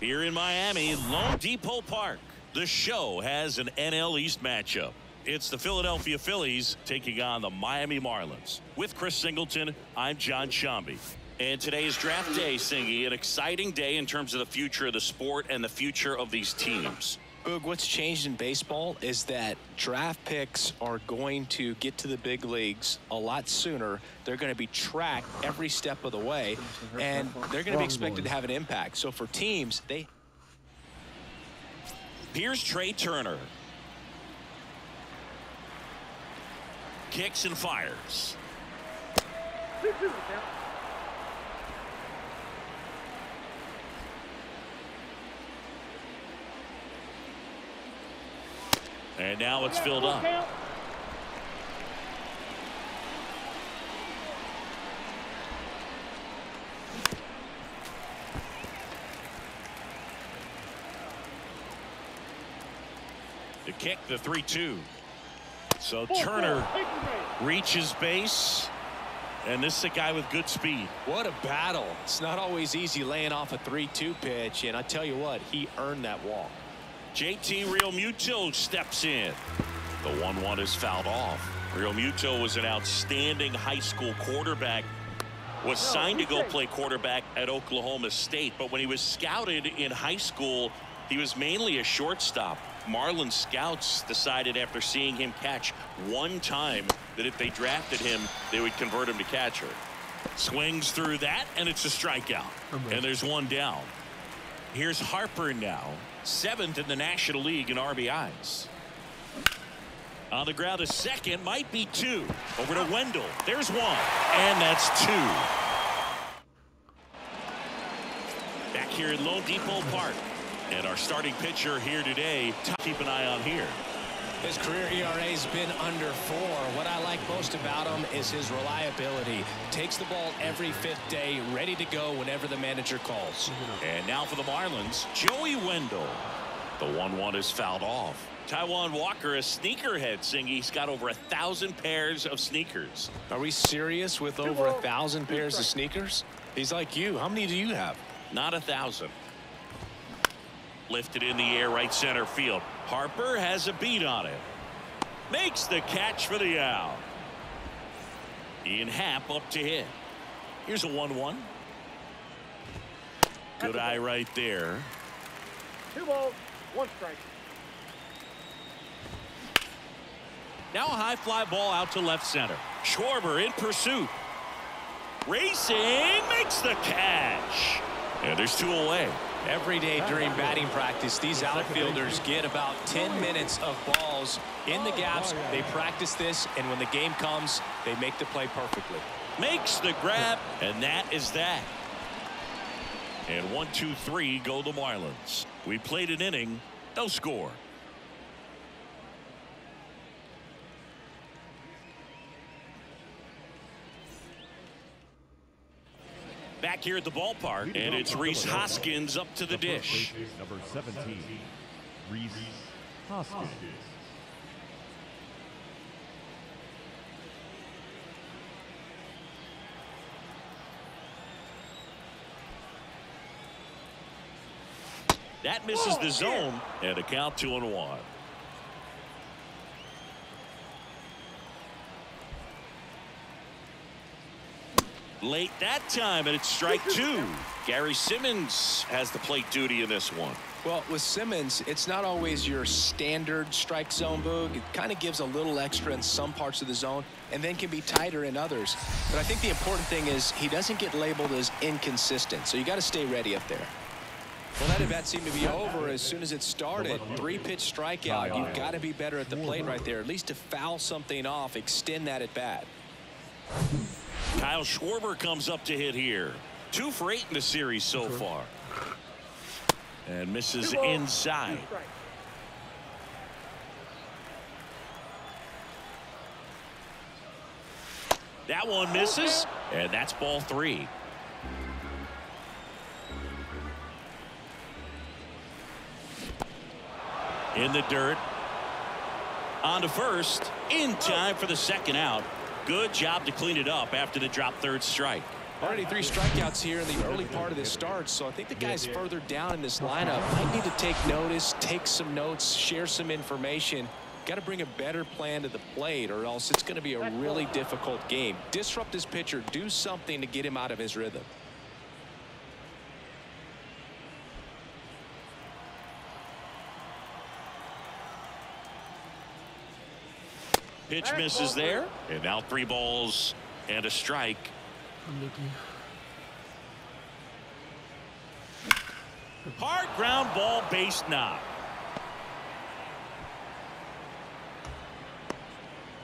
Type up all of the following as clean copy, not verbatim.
Here in Miami, Lone Depot Park, the Show has an NL East matchup. It's the Philadelphia Phillies taking on the Miami Marlins. With Chris Singleton, I'm John Shambi. And today is draft day, Singy, an exciting day in terms of the future of the sport and the future of these teams. Boog, what's changed in baseball is that draft picks are going to get to the big leagues a lot sooner. They're going to be tracked every step of the way, and they're going to be expected to have an impact. So for teams, Here's Trey Turner. Kicks and fires. And now it's filled up. The kick, the 3-2. So Turner reaches base. And this is a guy with good speed. What a battle. It's not always easy laying off a 3-2 pitch. And I tell you what, he earned that walk. JT Realmuto steps in. The 1-1 is fouled off. Realmuto was an outstanding high school quarterback. Was signed to go play quarterback at Oklahoma State. But when he was scouted in high school, he was mainly a shortstop. Marlins scouts decided after seeing him catch one time that if they drafted him, they would convert him to catcher. Swings through that, and it's a strikeout. And there's one down. Here's Harper now, 7th in the National League in RBIs. On the ground, a second, might be 2. Over to Wendell. There's 1, and that's 2. Back here at Lone Depot Park. And our starting pitcher here today, keep an eye on here. His career ERA's been under 4. What I like most about him is his reliability. Takes the ball every 5th day, ready to go whenever the manager calls. And now for the Marlins, Joey Wendell. The 1-1 is fouled off. Taijuan Walker, a sneakerhead, Singy. He's got over 1,000 pairs of sneakers. Are we serious with over 1,000 pairs of sneakers? He's like you. How many do you have? Not 1,000. Lifted in the air, right center field. Harper has a beat on it. Makes the catch for the out. Ian Happ up to hit. Here's a 1-1. Good eye right there. 2 balls, 1 strike. Now a high fly ball out to left center. Schwarber in pursuit. Racing, makes the catch. And there's 2 away. Every day during batting practice, these outfielders get about 10 minutes of balls in the gaps. They practice this, and when the game comes, they make the play perfectly. Makes the grab, and that is that. And 1, 2, 3 go the Marlins. We played an inning, no score. Back here at the ballpark, and it's Rhys Hoskins up to the dish. Number 17, Rhys Hoskins. That misses the zone, and a count 2-1. Late that time, and it's strike 2. Gary Simmons has the plate duty in this one. Well, with Simmons, it's not always your standard strike zone, Boog. It kind of gives a little extra in some parts of the zone and then can be tighter in others. But I think the important thing is he doesn't get labeled as inconsistent, so you got to stay ready up there. Well, that at-bat seemed to be over as soon as it started. 3-pitch strikeout. You've got to be better at the plate right there, at least to foul something off, extend that at-bat. Kyle Schwarber comes up to hit here. 2 for 8 in the series so far. And misses inside. That one misses, and that's ball 3. In the dirt. On to first. In time for the second out. Good job to clean it up after the drop 3rd strike. Already 3 strikeouts here in the early part of this start, so I think the guys further down in this lineup might need to take notice, take some notes, share some information. Got to bring a better plan to the plate, or else it's going to be a really difficult game. Disrupt this pitcher, do something to get him out of his rhythm. Pitch misses there, and now 3 balls and a strike. Hard ground ball, base knock.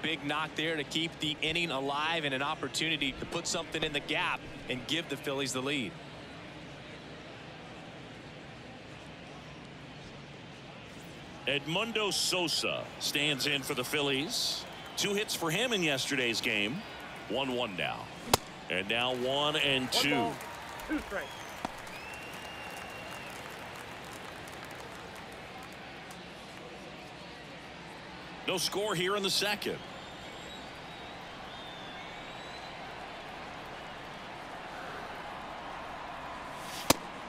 Big knock there to keep the inning alive and an opportunity to put something in the gap and give the Phillies the lead. Edmundo Sosa stands in for the Phillies. 2 hits for him in yesterday's game. 1-1 now. And now 1-2. 2 strikes. No score here in the second.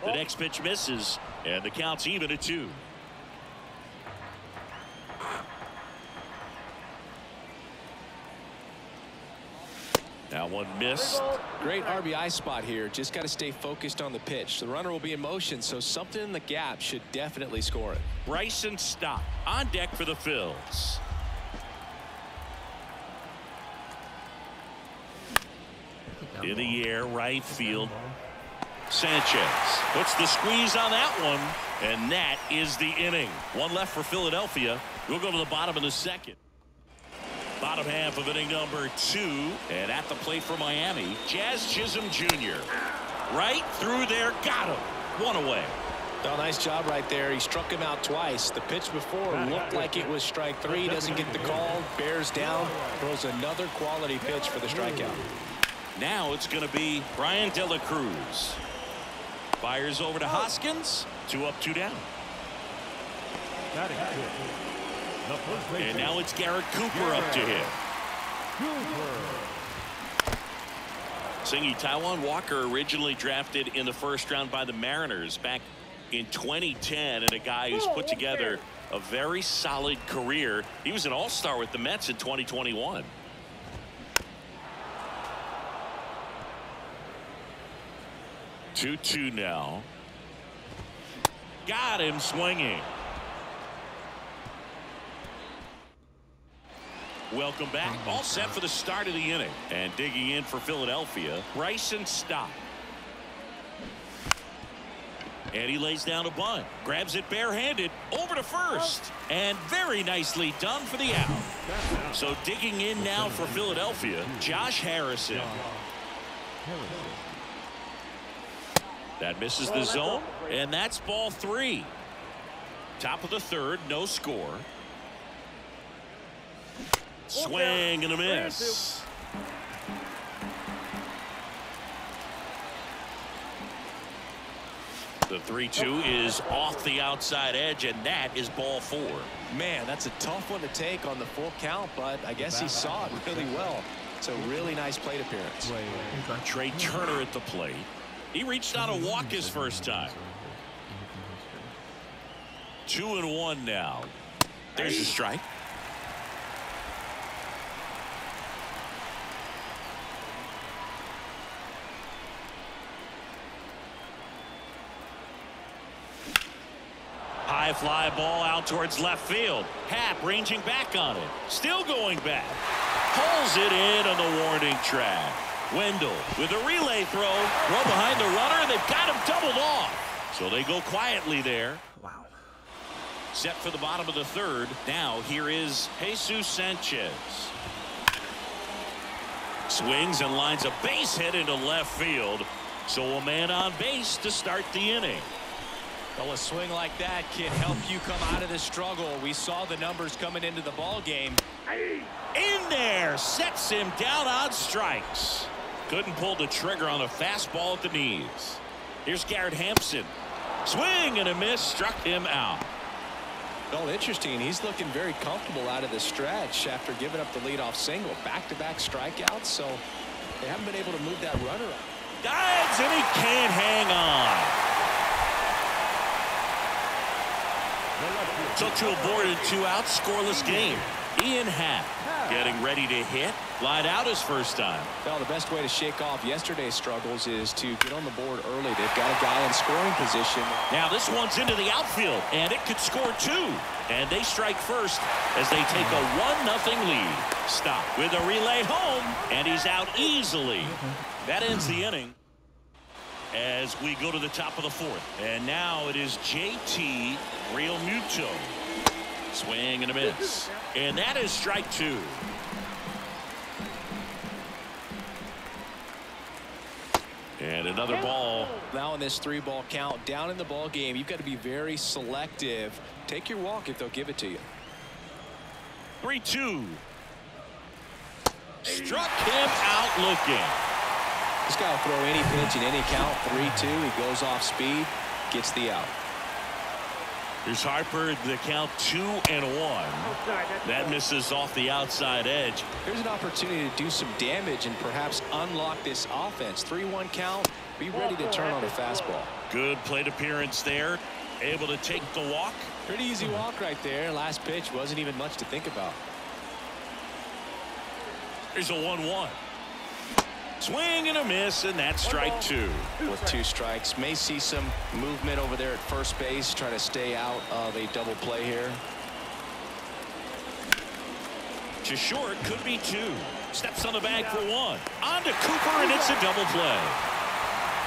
The next pitch misses, and the count's even at 2. That one missed. Great RBI spot here. Just got to stay focused on the pitch. The runner will be in motion, so something in the gap should definitely score it. Bryson Stott on deck for the Phils. In the air, right field. Sanchez puts the squeeze on that one, and that is the inning. 1 left for Philadelphia. We'll go to the bottom of the second. Bottom half of inning number 2, and at the plate for Miami, Jazz Chisholm Jr. Right through there, got him. 1 away. Well, nice job right there. He struck him out twice. The pitch before looked like it was strike 3. Doesn't get the call. Bears down. Throws another quality pitch for the strikeout. Now it's going to be Brian De La Cruz. Fires over to Hoskins. 2 up, 2 down. And now it's Garrett Cooper up to hit. Singy, Taijuan Walker originally drafted in the first round by the Mariners back in 2010, and a guy who's put together a very solid career. He was an all-star with the Mets in 2021. Two now. Got him swinging. Welcome back. All set for the start of the inning. And digging in for Philadelphia, Bryson Stott. And he lays down a bunt. Grabs it barehanded over to first. And very nicely done for the out. So digging in now for Philadelphia, Josh Harrison. That misses the zone, and that's ball 3. Top of the third, no score. Swing and a miss. The 3-2 is off the outside edge, and that is ball 4. Man, that's a tough one to take on the full count, but I guess he saw it really well. It's a really nice plate appearance. Trey Turner at the plate. He reached out a walk his first time. 2-1 now. There's a strike. High fly ball out towards left field. Happ ranging back on it. Still going back. Pulls it in on the warning track. Wendell with a relay throw behind the runner. They've got him doubled off. So they go quietly there. Wow. Set for the bottom of the third. Now here is Jesus Sanchez. Swings and lines a base hit into left field. So a man on base to start the inning. Well, a swing like that can help you come out of the struggle. We saw the numbers coming into the ball game. In there, sets him down on strikes. Couldn't pull the trigger on a fastball at the knees. Here's Garrett Hampson. Swing and a miss, struck him out. Well, interesting. He's looking very comfortable out of the stretch after giving up the leadoff single. Back-to-back strikeouts, so they haven't been able to move that runner up. Dives, and he can't hang on. Took to a board and 2 out, scoreless game. Ian Happ getting ready to hit. Lied out his first time. Well, the best way to shake off yesterday's struggles is to get on the board early. They've got a guy in scoring position. Now this one's into the outfield, and it could score 2. And they strike first as they take a 1-0 lead. Stop with a relay home, and he's out easily. That ends the inning. As we go to the top of the 4th. And now it is JT Realmuto. Swing and a miss. And that is strike 2. And another ball. Now in this 3-ball count, down in the ball game, you've got to be very selective. Take your walk if they'll give it to you. 3-2. Struck him out looking. This guy will throw any pitch in any count. 3-2. He goes off speed, gets the out. Here's Harper, the count 2-1. That misses off the outside edge. Here's an opportunity to do some damage and perhaps unlock this offense. 3-1 count. Be ready to turn on a fastball. Good plate appearance there. Able to take the walk. Pretty easy walk right there. Last pitch wasn't even much to think about. Here's a 1-1. Swing and a miss, and that's strike 2. With 2 strikes, may see some movement over there at first base, trying to stay out of a double play here. To short, could be 2. Steps on the bag for 1. On to Cooper, and it's a double play.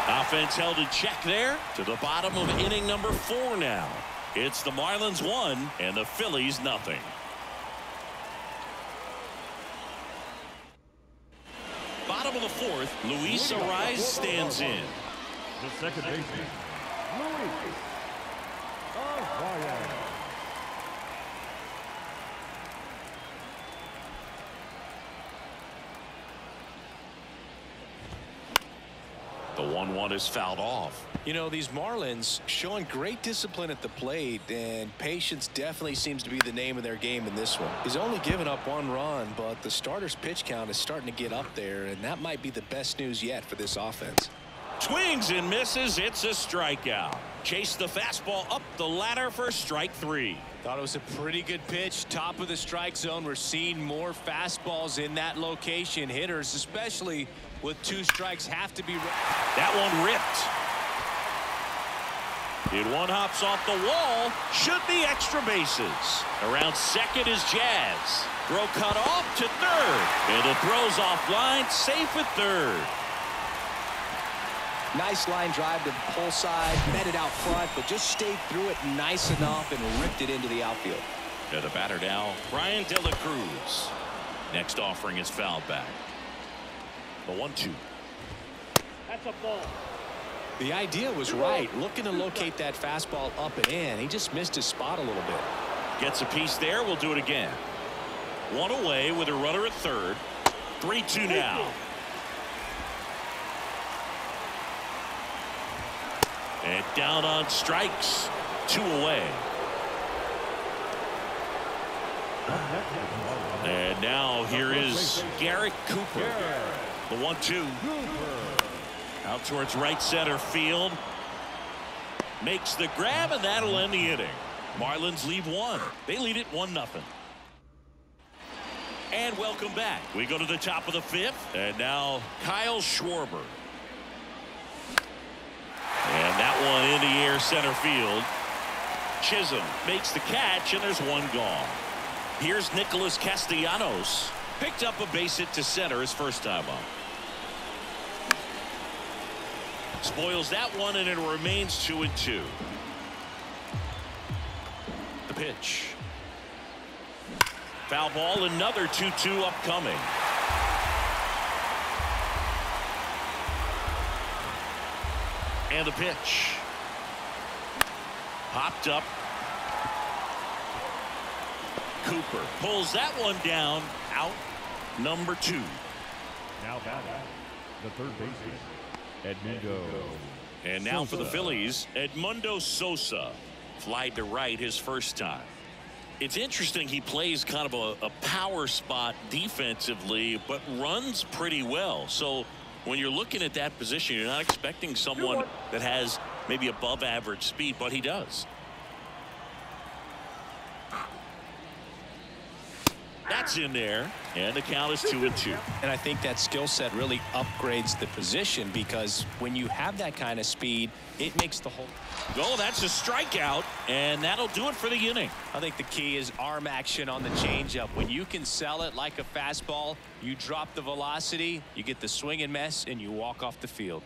Offense held in check there to the bottom of inning number 4 now. It's the Marlins 1 and the Phillies nothing. Bottom of the 4th, Luis Arraez stands in. The second baseman, Luis Arraez. The 1-1 is fouled off. You know, these Marlins showing great discipline at the plate, and patience definitely seems to be the name of their game in this one. He's only given up 1 run, but the starter's pitch count is starting to get up there, and that might be the best news yet for this offense. Swings and misses. It's a strikeout. Chase the fastball up the ladder for strike 3. Thought it was a pretty good pitch. Top of the strike zone. We're seeing more fastballs in that location. Hitters, especially with 2 strikes, have to be. That one ripped. It one hops off the wall. Should be extra bases. Around second is Jazz. Throw cut off to third. And the throw's offline. Safe at third. Nice line drive to the pull side. Met it out front, but just stayed through it nice enough and ripped it into the outfield. To the batter now, Brian De La Cruz. Next offering is fouled back. The 1-2. That's a ball. The idea was right. Looking to locate that fastball up and in. He just missed his spot a little bit. Gets a piece there. We'll do it again. 1 away with a runner at third. 3-2 now. And down on strikes. 2 away. And now here is Garrett Cooper. The 1-2. Out towards right center field. Makes the grab, and that'll end the inning. Marlins lead 1. They lead it 1-0. And welcome back. We go to the top of the 5th. And now Kyle Schwarber. And that one in the air center field. Chisholm makes the catch, and there's 1 gone. Here's Nicholas Castellanos. Picked up a base hit to center his first time up. Spoils that one, and it remains 2-2. The pitch. Foul ball, another 2-2 upcoming. And the pitch. Hopped up. Cooper pulls that one down. Out number 2. Now batting, the third baseman, Edmundo. And now for the Phillies, Edmundo Sosa. Flied to right his first time. It's interesting, he plays kind of a power spot defensively, but runs pretty well. So When you're looking at that position, you're not expecting someone that has maybe above average speed, but he does. That's in there, and the count is 2-2. And I think that skill set really upgrades the position, because when you have that kind of speed, it makes the whole. Oh, that's a strikeout, and that'll do it for the inning. I think the key is arm action on the changeup. When you can sell it like a fastball, you drop the velocity, you get the swing and miss, and you walk off the field.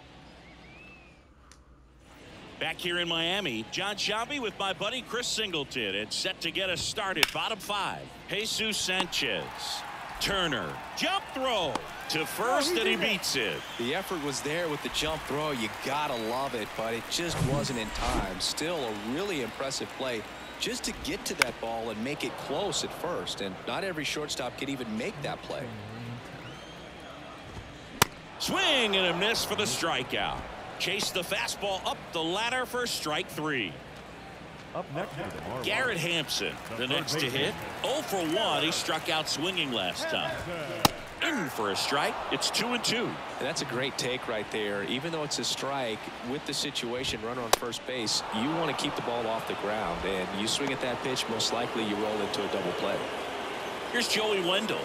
Back here in Miami, John Shabby with my buddy Chris Singleton. It's set to get us started. Bottom 5. Jesus Sanchez. Turner. Jump throw to first, and he beats it. The effort was there with the jump throw. You gotta love it, but it just wasn't in time. Still a really impressive play just to get to that ball and make it close at first. And not every shortstop can even make that play. Swing and a miss for the strikeout. Chase the fastball up the ladder for strike 3. Up next for the Marlins, Garrett Hampson, the next to hit. 0 for 1. He struck out swinging last time. In for a strike. It's 2-2. And that's a great take right there. Even though it's a strike, with the situation, runner on first base, you want to keep the ball off the ground. And you swing at that pitch, most likely you roll into a double play. Here's Joey Wendell.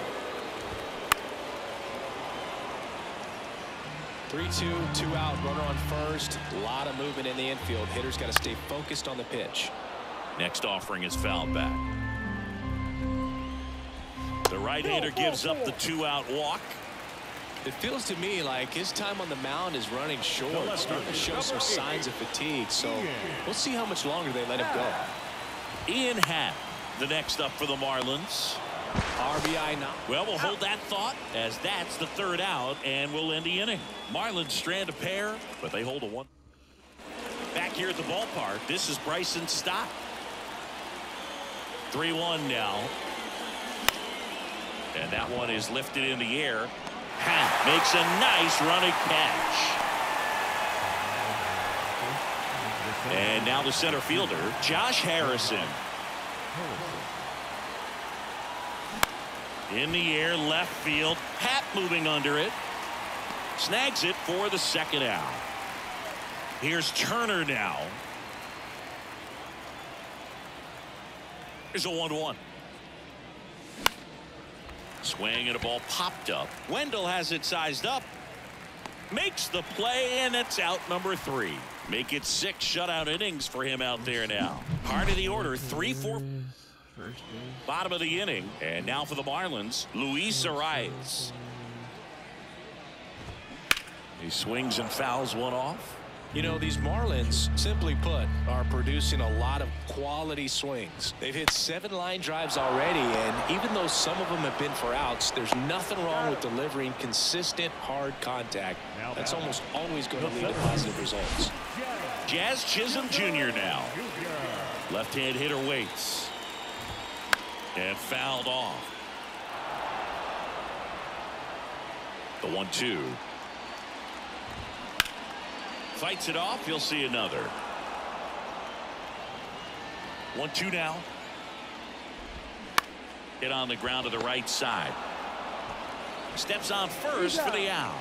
3-2, 2 out, runner on first. A lot of movement in the infield. Hitter's got to stay focused on the pitch. Next offering is fouled back. The right-hander gives up the 2-out walk. It feels to me like his time on the mound is running short. It's starting to show some signs of fatigue. So we'll see how much longer they let him go. Ian Happ, the next up for the Marlins. RBI now. Well, we'll hold that thought, as that's the 3rd out, and we'll end the inning. Marlins strand a pair, but they hold a 1. Back here at the ballpark, this is Bryson Stott. 3-1 now. And that one is lifted in the air. Happ makes a nice running catch. And now the center fielder, Josh Harrison. In the air, left field. Happ moving under it. Snags it for the 2nd out. Here's Turner now. Here's a 1-1. Swing and a ball popped up. Wendell has it sized up. Makes the play, and it's out number 3. Make it 6 shutout innings for him out there now. Heart of the order, 3-4. Bottom of the inning, and now for the Marlins, Luis Arias. He swings and fouls one off. You know, these Marlins, simply put, are producing a lot of quality swings. They've hit 7 line drives already, and even though some of them have been for outs, there's nothing wrong with delivering consistent, hard contact. That's almost always going to lead to positive results. Jazz Chisholm Jr. now. Left-hand hitter waits. And fouled off. The 1-2. Fights it off. You'll see another. 1-2 now. Hit on the ground to the right side. Steps on first for the out.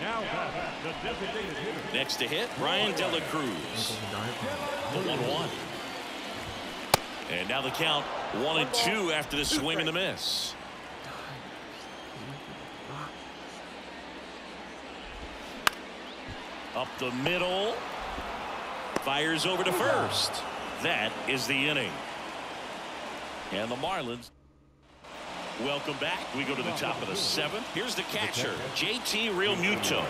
now the designated hitter. Next to hit, Ryan De La Cruz. The 1-1. And now the count 1-2 after the swing and the miss. Up the middle. Fires over to first. That is the inning. And the Marlins welcome back. We go to the top of the 7th. Here's the catcher, JT Realmuto.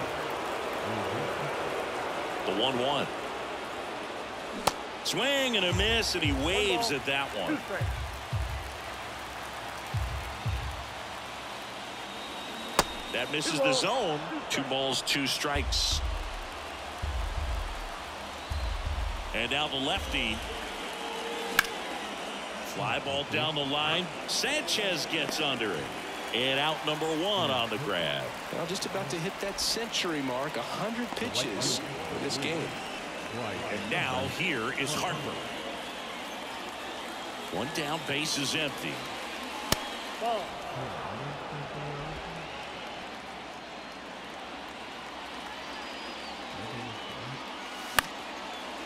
The 1-1. Swing and a miss, and he waves at that one. That misses the zone. 2 balls, 2 strikes. And now the lefty. Fly ball down the line. Sanchez gets under it. And out number 1 on the grab. Well, just about to hit that century mark. 100 pitches for this game. And now here is Harper. 1 down, base is empty.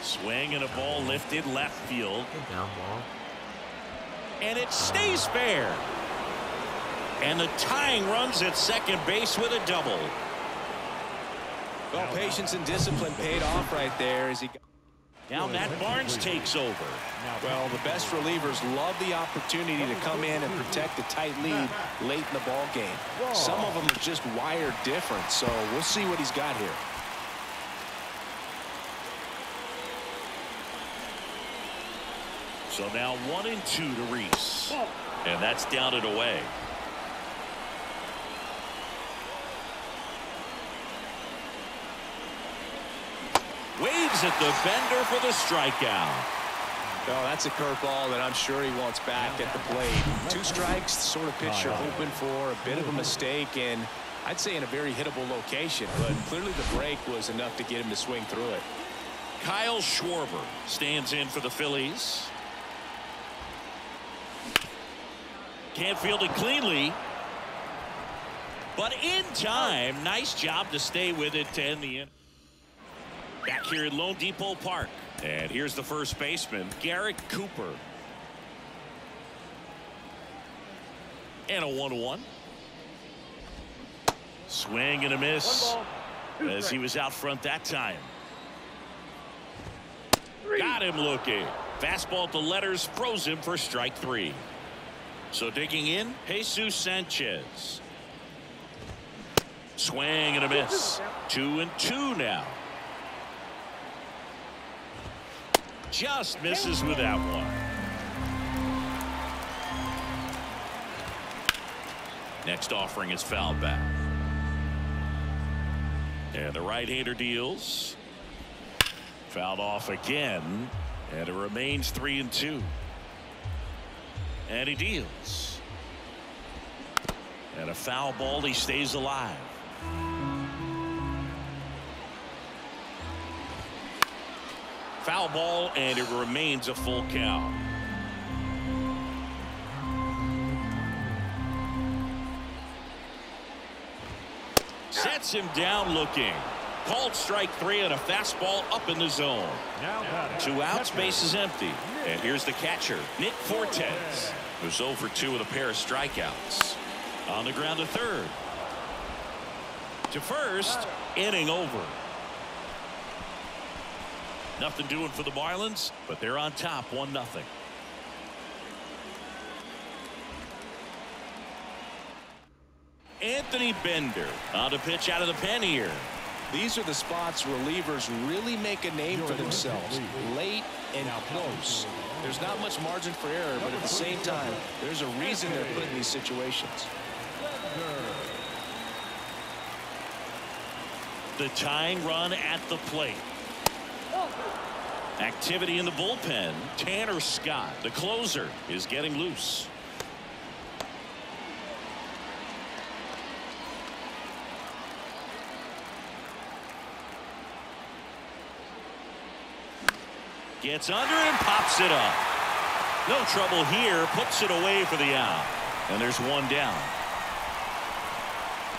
Swing and a ball lifted left field. Down ball. And it stays fair. And the tying runs at second base with a double. Well, patience and discipline paid off right there as he got. Now Matt Barnes takes over. Well, the best relievers love the opportunity to come in and protect a tight lead late in the ball game. Some of them are just wired different, so we'll see what he's got here. So now 1-2 to Reese. And that's down and away. Waves at the bender for the strikeout. Oh, that's a curveball that I'm sure he wants back at the plate. 2 strikes, the sort of pitch you're hoping for. A bit of a mistake, and I'd say in a very hittable location. But clearly the break was enough to get him to swing through it. Kyle Schwarber stands in for the Phillies. Can't field it cleanly. But in time, nice job to stay with it to end the inning. Back here at Lone Depot Park. And here's the first baseman, Garrett Cooper. And a 1-1. Swing and a miss as he was out front that time. Got him looking. Fastball to letters, froze him for strike 3. So digging in, Jesus Sanchez. Swing and a miss. 2-2 now. Just misses with that one. Next offering is fouled back. And the right-hander deals. Fouled off again. And it remains 3-2. And he deals. And a foul ball, he stays alive. Foul ball, and it remains a full count. Sets him down looking. Called strike 3 and a fastball up in the zone. 2 outs, base is empty. And here's the catcher, Nick Fortes, who's 0 for 2 with a pair of strikeouts. On the ground to third. To first, inning over. Nothing doing for the Marlins, but they're on top 1-0. Anthony Bender on to pitch out of the pen here. These are the spots relievers really make a name for themselves. Late and close. There's not much margin for error, but at the same time, there's a reason they're put in these situations. The tying run at the plate. Activity in the bullpen. Tanner Scott, the closer, is getting loose. Gets under it and pops it up. No trouble here. Puts it away for the out. And there's 1 down.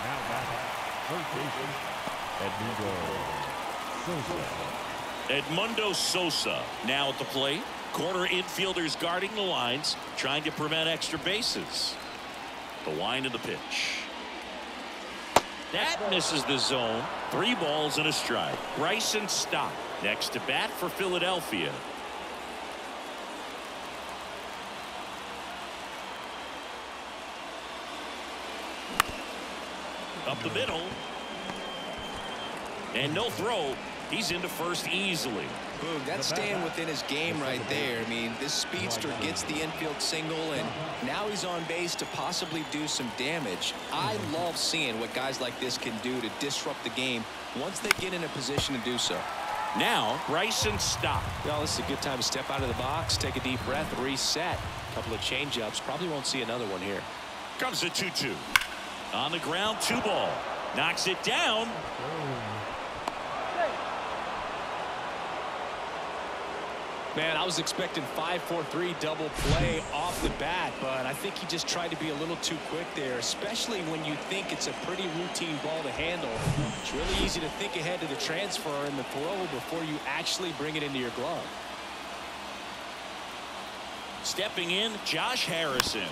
Now back. First baseman, Edmundo Sosa now at the plate. Corner infielders guarding the lines, trying to prevent extra bases. The wind of the pitch. That misses the zone. 3 balls and a strike. Bryson Stott next to bat for Philadelphia. Up the middle. And no throw. He's into first easily. Boog, that's staying within his game right there. I mean, this speedster gets the infield single, and now he's on base to possibly do some damage. I love seeing what guys like this can do to disrupt the game once they get in a position to do so. Now, Bryson Stott. Well, this is a good time to step out of the box, take a deep breath, reset. A couple of change-ups. Probably won't see another one here. Comes the 2-2. On the ground, 2 ball. Knocks it down. Man, I was expecting 5-4-3 double play off the bat, but I think he just tried to be a little too quick there, especially when you think it's a pretty routine ball to handle. It's really easy to think ahead to the transfer and the throw before you actually bring it into your glove. Stepping in, Josh Harrison.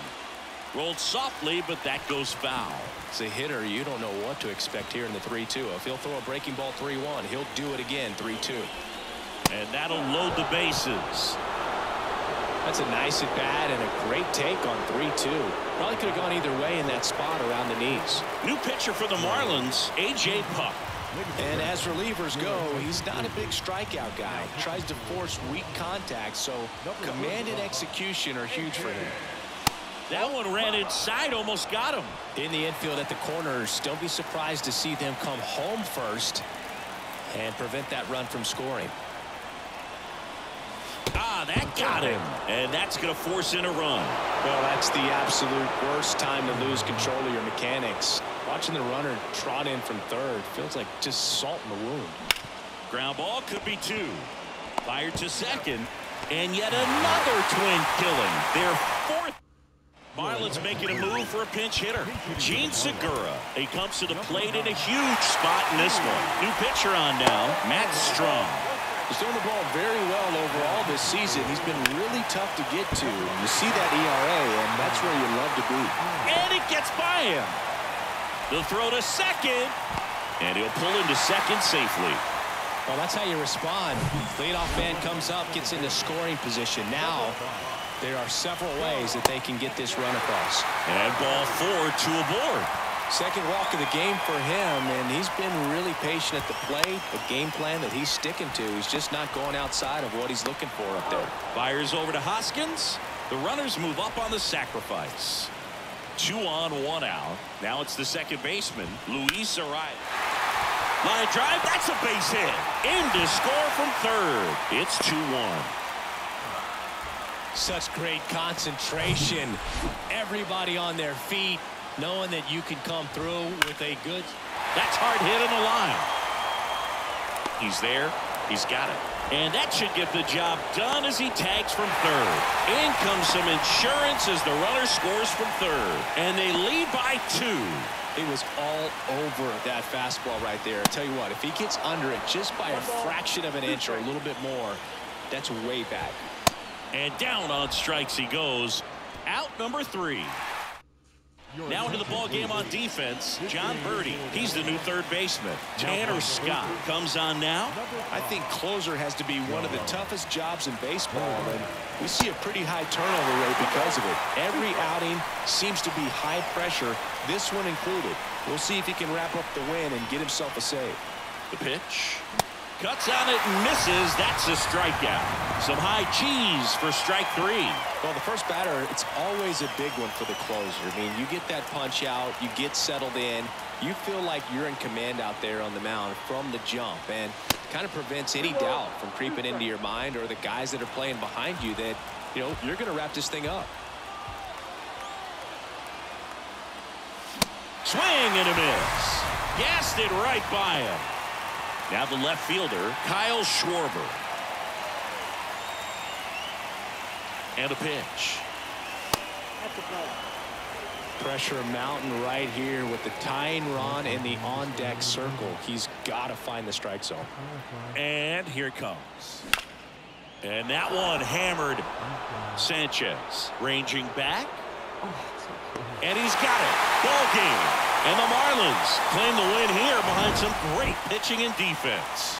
Rolled softly, but that goes foul. As a hitter, you don't know what to expect here in the 3-2. If he'll throw a breaking ball 3-1, he'll do it again 3-2. And that'll load the bases. That's a nice at bat and a great take on 3-2. Probably could have gone either way in that spot around the knees. New pitcher for the Marlins, A.J. Puck. And as relievers go, he's not a big strikeout guy. He tries to force weak contact, so command and execution are huge for him. That one ran inside, almost got him. In the infield at the corners, don't be surprised to see them come home first and prevent that run from scoring. Ah, that got him. And that's going to force in a run. Well, that's the absolute worst time to lose control of your mechanics. Watching the runner trot in from third feels like just salt in the wound. Ground ball could be 2. Fired to second. And yet another twin killing. Their 4th. Marlins making a move for a pinch hitter. Gene Segura. He comes to the plate in a huge spot in this one. New pitcher on now, Matt Strong. He's throwing the ball very well overall this season. He's been really tough to get to. You see that ERA, and that's where you love to be. And it gets by him. The throw to second. And he'll pull into second safely. Well, that's how you respond. Leadoff man comes up, gets into scoring position. Now, there are several ways that they can get this run across. And ball 4, 2 aboard. Second walk of the game for him, and he's been really patient at the plate. The game plan that he's sticking to, he's just not going outside of what he's looking for up there. Fires over to Hoskins. The runners move up on the sacrifice. 2 on, 1 out. Now it's the second baseman, Luis Arias. Line drive, that's a base hit. In to score from third. It's 2-1. Such great concentration. Everybody on their feet, knowing that you can come through with a good. That's hard hit on the line. He's there. He's got it. And that should get the job done as he tags from third. In comes some insurance as the runner scores from third. And they lead by 2. It was all over that fastball right there. I tell you what, if he gets under it just by a fraction of an inch or a little bit more, that's way back. And down on strikes he goes. Out number 3. Now into the ball game on defense, John Birdie. He's the new third baseman. Tanner Scott comes on now. I think closer has to be one of the toughest jobs in baseball, and we see a pretty high turnover rate because of it. Every outing seems to be high pressure, this one included. We'll see if he can wrap up the win and get himself a save. The pitch. Cuts on it and misses. That's a strikeout. Some high cheese for strike 3. Well, the first batter, it's always a big one for the closer. I mean, you get that punch out, you get settled in, you feel like you're in command out there on the mound from the jump, and kind of prevents any doubt from creeping into your mind or the guys that are playing behind you that, you know, you're going to wrap this thing up. Swing and a miss. Gassed it right by him. Now the left fielder, Kyle Schwarber. And a pitch. That's a ball. Pressure mountain right here with the tying run in the on-deck circle. He's got to find the strike zone. And here it comes. And that one hammered. Sanchez ranging back. And he's got it. Ball game. And the Marlins claim the win here behind some great pitching and defense.